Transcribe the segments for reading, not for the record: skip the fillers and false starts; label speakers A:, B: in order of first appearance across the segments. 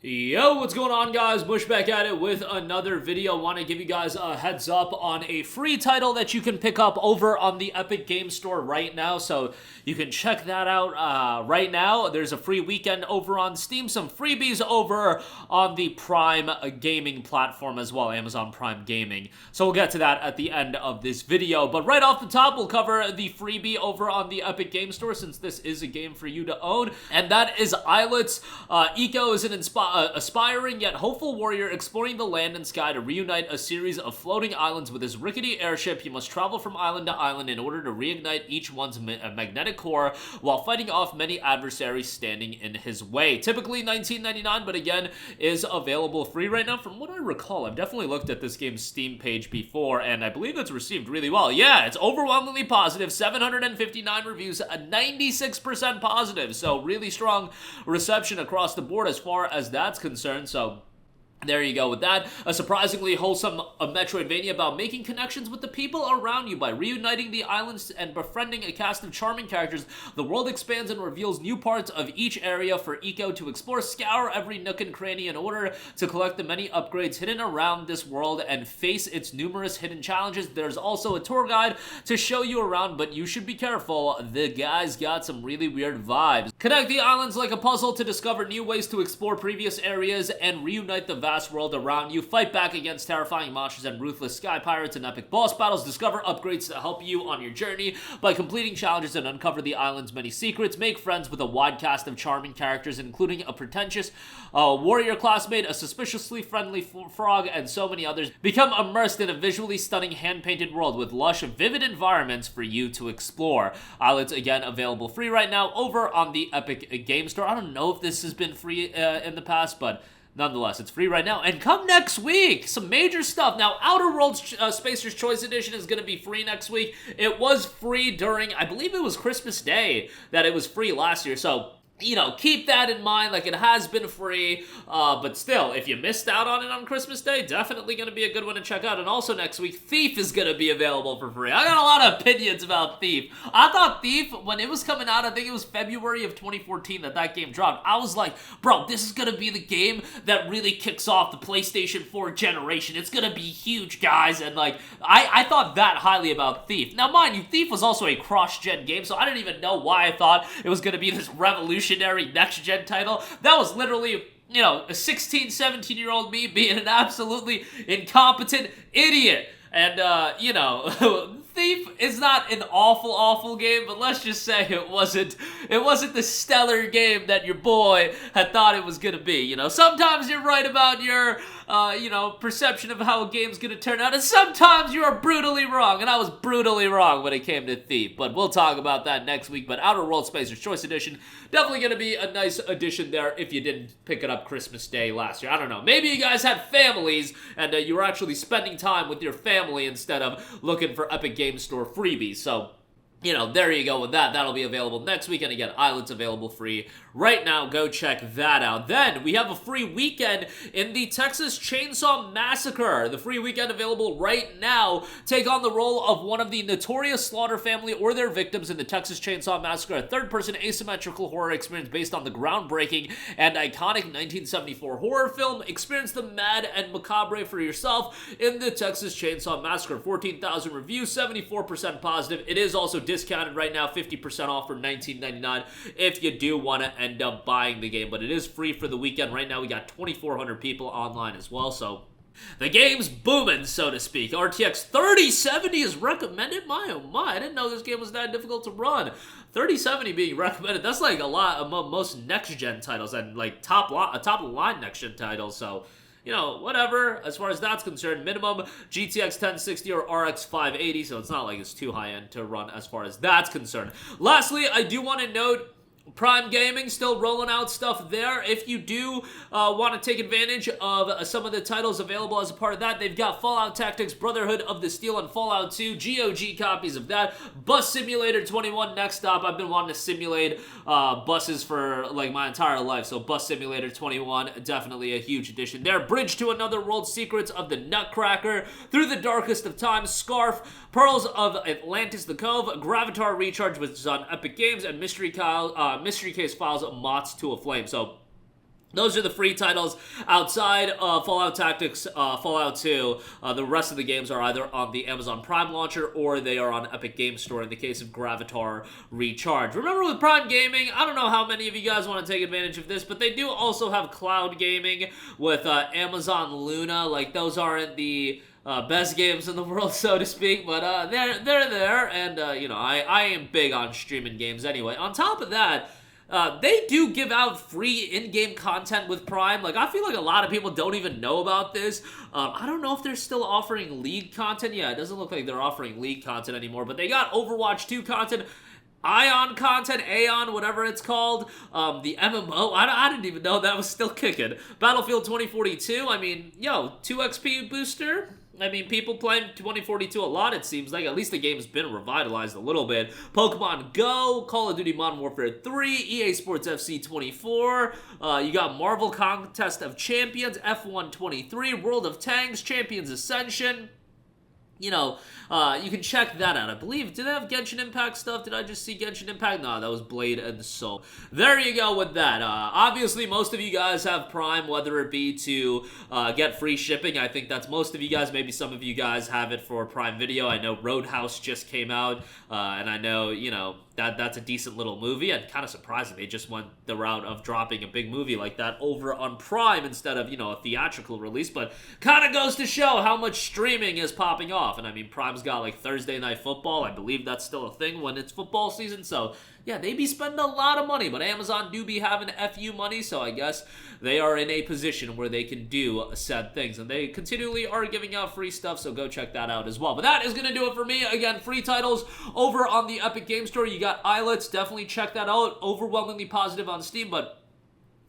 A: Yo, what's going on, guys? Bush back at it with another video. Want to give you guys a heads up on a free title that you can pick up over on the Epic Game Store right now, so you can check that out right now. There's a free weekend over on Steam, some freebies over on the Prime Gaming platform as well, Amazon Prime Gaming. So we'll get to that at the end of this video, but right off the top, we'll cover the freebie over on the Epic Game Store, since this is a game for you to own, and that is Islets. Eco is an aspiring yet hopeful warrior exploring the land and sky to reunite a series of floating islands with his rickety airship. He must travel from island to island in order to reignite each one's magnetic core while fighting off many adversaries standing in his way. Typically $19.99, but again, is available free right now. From what I recall, I've definitely looked at this game's Steam page before, and I believe it's received really well. Yeah, it's overwhelmingly positive, 759 reviews, a 96% positive, so really strong reception across the board as far as that's concerned. So there you go with that. A surprisingly wholesome Metroidvania about making connections with the people around you by reuniting the islands and befriending a cast of charming characters. The world expands and reveals new parts of each area for Eco to explore. Scour every nook and cranny in order to collect the many upgrades hidden around this world and face its numerous hidden challenges. There's also a tour guide to show you around, but you should be careful. The guy's got some really weird vibes. Connect the islands like a puzzle to discover new ways to explore previous areas and reunite the vast world around you. Fight back against terrifying monsters and ruthless sky pirates in epic boss battles. Discover upgrades to help you on your journey by completing challenges and uncover the island's many secrets. Make friends with a wide cast of charming characters, including a pretentious warrior classmate, a suspiciously friendly frog, and so many others. Become immersed in a visually stunning hand-painted world with lush, vivid environments for you to explore. Islets, again, available free right now over on the Epic Game Store. I don't know if this has been free in the past, but nonetheless, it's free right now. And come next week, some major stuff. Now, Outer Worlds Spacer's Choice Edition is going to be free next week. It was free during, I believe it was Christmas Day that it was free last year. So, you know, keep that in mind. Like, it has been free, but still, if you missed out on it on Christmas Day, definitely going to be a good one to check out. And also next week, Thief is going to be available for free. I got a lot of opinions about Thief. I thought Thief, when it was coming out, I think it was February of 2014 that game dropped. I was like, bro, this is going to be the game that really kicks off the PlayStation 4 generation. It's going to be huge, guys. And, like, I thought that highly about Thief. Now, mind you, Thief was also a cross-gen game, so I didn't even know why I thought it was going to be this revolutionary next-gen title. That was literally, you know, a 16, 17-year-old me being an absolutely incompetent idiot. And, you know, Thief is not an awful game, but let's just say it wasn't the stellar game that your boy had thought it was gonna be. You know, sometimes you're right about your, you know, perception of how a game's gonna turn out, and sometimes you are brutally wrong, and I was brutally wrong when it came to Thief, but we'll talk about that next week. But Outer Worlds Spacer's Choice Edition, definitely gonna be a nice addition there if you didn't pick it up Christmas Day last year. I don't know, maybe you guys had families, and you were actually spending time with your family instead of looking for Epic Game Store freebies. So, you know, there you go with that. That'll be available next week. And again, Islet's available free right now. Go check that out. Then we have a free weekend in the Texas Chainsaw Massacre. The free weekend available right now. Take on the role of one of the notorious Slaughter family or their victims in the Texas Chainsaw Massacre, a third-person asymmetrical horror experience based on the groundbreaking and iconic 1974 horror film. Experience the mad and macabre for yourself in the Texas Chainsaw Massacre. 14,000 reviews, 74% positive. It is also discounted right now, 50% off for $19.99 if you do want to end up buying the game, but it is free for the weekend. Right now we got 2,400 people online as well, so the game's booming, so to speak. RTX 3070 is recommended. My oh my, I didn't know this game was that difficult to run. 3070 being recommended, that's like a lot of most next-gen titles and like top-of-the-line next-gen titles, so you know, whatever, as far as that's concerned. Minimum GTX 1060 or RX 580, so it's not like it's too high-end to run as far as that's concerned. Lastly, I do want to note Prime Gaming still rolling out stuff there. If you do want to take advantage of some of the titles available as a part of that, they've got Fallout Tactics, Brotherhood of the Steel, and Fallout 2, GOG copies of that. Bus Simulator 21 next stop. I've been wanting to simulate buses for like my entire life, so Bus Simulator 21, definitely a huge addition there. Bridge to Another World, Secrets of the Nutcracker, Through the Darkest of Times, Scarf, Pearls of Atlantis the Cove, Gravatar Recharge, which is on Epic Games, and Mystery Case Files, Moths to a Flame. So Those are the free titles. Outside Fallout Tactics, Fallout 2, the rest of the games are either on the Amazon Prime launcher or they are on Epic Games Store in the case of Gravatar Recharge. Remember, with Prime Gaming, I don't know how many of you guys want to take advantage of this, but they do also have cloud gaming with Amazon Luna. Like, those aren't the best games in the world, so to speak, but they're there, and you know, I am big on streaming games anyway. On top of that, they do give out free in-game content with Prime. Like, I feel like a lot of people don't even know about this. I don't know if they're still offering League content. Yeah, it doesn't look like they're offering League content anymore, but they got Overwatch 2 content, Ion content, Aeon, whatever it's called, the MMO, I didn't even know that was still kicking. Battlefield 2042, I mean, yo, 2 XP booster? I mean, people playing 2042 a lot, it seems like. At least the game's been revitalized a little bit. Pokemon Go, Call of Duty Modern Warfare 3, EA Sports FC 24, you got Marvel Contest of Champions, F1 23, World of Tanks, Champions Ascension. You know, you can check that out. I believe, did they have Genshin Impact stuff? Did I just see Genshin Impact? No, that was Blade and Soul. There you go with that. Obviously, most of you guys have Prime, whether it be to get free shipping. I think that's most of you guys. Maybe some of you guys have it for Prime Video. I know Roadhouse just came out, and I know, you know, that's a decent little movie, and kind of surprising they just went the route of dropping a big movie like that over on Prime instead of, you know, a theatrical release, but kind of goes to show how much streaming is popping off. And I mean, Prime's got like Thursday Night Football. I believe that's still a thing when it's football season, so yeah, they be spending a lot of money, but Amazon do be having FU money, so I guess they are in a position where they can do said things, and they continually are giving out free stuff, so go check that out as well. But that is going to do it for me. Again, free titles over on the Epic Game Store. You got Islets, definitely check that out. Overwhelmingly positive on Steam, but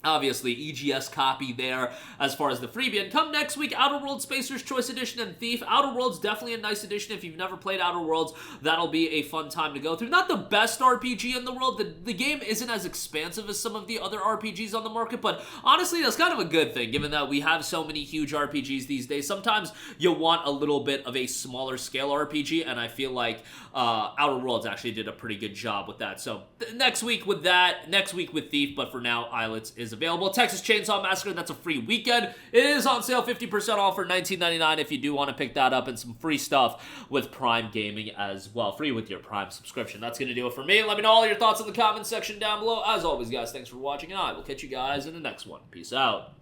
A: obviously, EGS copy there as far as the freebie. And come next week, Outer Worlds Spacer's Choice Edition and Thief. Outer Worlds, definitely a nice edition. If you've never played Outer Worlds, that'll be a fun time to go through. Not the best RPG in the world. The game isn't as expansive as some of the other RPGs on the market, but honestly, that's kind of a good thing, given that we have so many huge RPGs these days. Sometimes you want a little bit of a smaller scale RPG, and I feel like Outer Worlds actually did a pretty good job with that. So next week with that, next week with Thief, but for now, Islets is available. Texas Chainsaw Massacre, that's a free weekend. It is on sale 50% off for $19.99 if you do want to pick that up, and some free stuff with Prime Gaming as well. Free with your Prime subscription. That's going to do it for me. Let me know all your thoughts in the comments section down below. As always, guys, thanks for watching, and I will catch you guys in the next one. Peace out.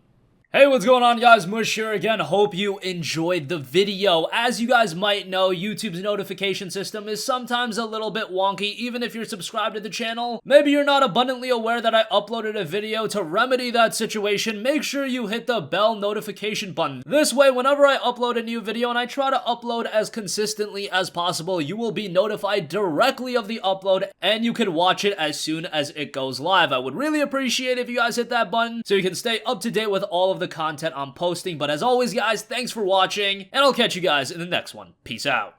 A: Hey, what's going on, guys? Mush here again. Hope you enjoyed the video. As you guys might know, YouTube's notification system is sometimes a little bit wonky, even if you're subscribed to the channel. Maybe you're not abundantly aware that I uploaded a video. To remedy that situation, make sure you hit the bell notification button. This way, whenever I upload a new video, and I try to upload as consistently as possible, you will be notified directly of the upload, and you can watch it as soon as it goes live. I would really appreciate if you guys hit that button so you can stay up to date with all of the content I'm posting. But as always, guys, thanks for watching, and I'll catch you guys in the next one. Peace out.